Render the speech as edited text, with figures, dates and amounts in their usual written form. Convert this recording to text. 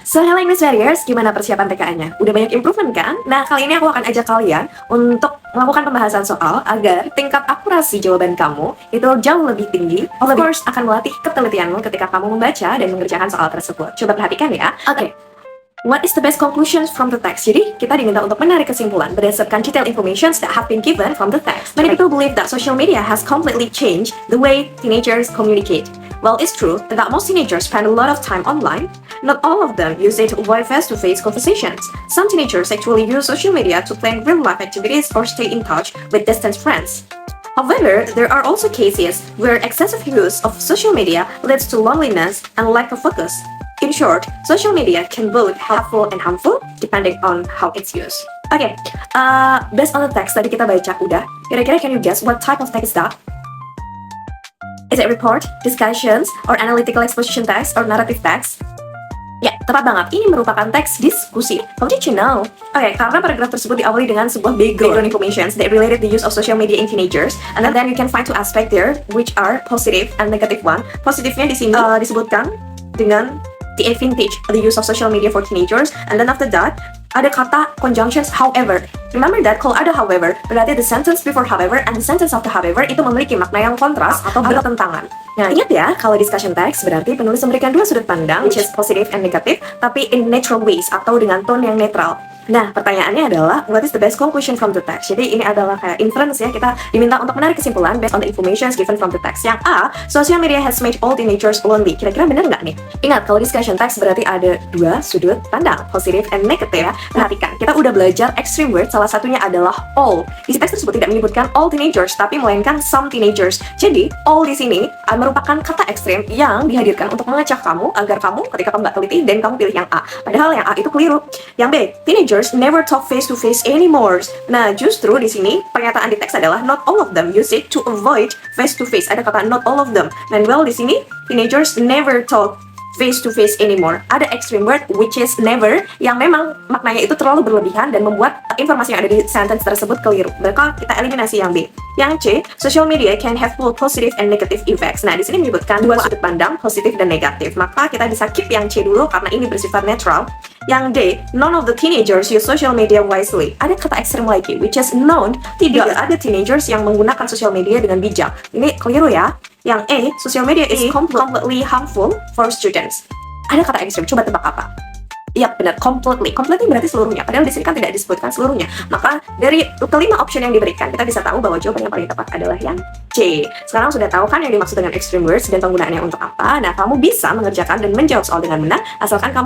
So, hello English Warriors, gimana persiapan TKA-nya? Udah banyak improvement kan? Nah, kali ini aku akan ajak kalian untuk melakukan pembahasan soal agar tingkat akurasi jawaban kamu itu jauh lebih tinggi. Of course, akan melatih ketelitianmu ketika kamu membaca dan mengerjakan soal tersebut. Coba perhatikan ya. Oke. What is the best conclusions from the text? Jadi, kita diminta untuk menarik kesimpulan berdasarkan detailed information that have been given from the text. Many people believe that social media has completely changed the way teenagers communicate. Well, it's true that most teenagers spend a lot of time online. Not all of them use it to avoid face-to-face conversations. Some teenagers actually use social media to plan real-life activities or stay in touch with distant friends. However, there are also cases where excessive use of social media leads to loneliness and lack of focus. In short, social media can both helpful and harmful depending on how it's used. Okay, based on the text tadi kita baca udah, kira-kira can you guess what type of text is that? Is it report, discussions, or analytical exposition text, or narrative text? Ya, tepat banget. Ini merupakan teks diskusi. How did you know? Oke, karena paragraf tersebut diawali dengan sebuah background information that related the use of social media in teenagers, and then you can find two aspects there, which are positive and negative one. Positifnya di sini disebutkan dengan the advantage of the use of social media for teenagers, and then after that ada kata conjunctions however. Remember that kalau ada however, berarti the sentence before however and the sentence after however itu memiliki makna yang kontras atau bertentangan. Nah, ingat ya, kalau discussion text berarti penulis memberikan dua sudut pandang, which is positive and negative, tapi in neutral ways atau dengan tone yang netral. Nah, pertanyaannya adalah, what is the best conclusion from the text? Jadi ini adalah kayak inference ya, kita diminta untuk menarik kesimpulan based on the information given from the text. Yang A, social media has made all teenagers lonely. Kira-kira benar nggak nih? Ingat, kalau discussion text berarti ada dua sudut pandang, positive and negative ya. Perhatikan, kita udah belajar extreme word, salah satunya adalah all. Isi teks tersebut tidak menyebutkan all teenagers, tapi melainkan some teenagers. Jadi, all di sini merupakan kata ekstrim yang dihadirkan untuk mengajak kamu agar kamu, ketika kamu nggak teliti, dan kamu pilih yang A. Padahal yang A itu keliru. Yang B, teenagers never talk face to face anymore. Nah, justru di sini pernyataan di teks adalah not all of them use it to avoid face to face. Ada kata not all of them. Dan well di sini teenagers never talk face to face anymore. Ada extreme word which is never yang memang maknanya itu terlalu berlebihan dan membuat informasi yang ada di sentence tersebut keliru. Maka kita eliminasi yang B. Yang C, social media can have both positive and negative effects. Nah, di sini menyebutkan dua sudut pandang, positif dan negatif. Maka kita bisa keep yang C dulu karena ini bersifat netral. Yang D, none of the teenagers use social media wisely. Ada kata ekstrem lagi, which is known, tidak ada teenagers yang menggunakan social media dengan bijak. Ini keliru ya. Yang A, social media is completely harmful for students. Ada kata ekstrem, coba tebak apa? Iya benar, completely. Completely berarti seluruhnya. Padahal di sini kan tidak disebutkan seluruhnya. Maka dari kelima option yang diberikan, kita bisa tahu bahwa jawaban yang paling tepat adalah yang C. Sekarang sudah tahu kan yang dimaksud dengan extreme words dan penggunaannya untuk apa? Nah, kamu bisa mengerjakan dan menjawab soal dengan benar, asalkan kamu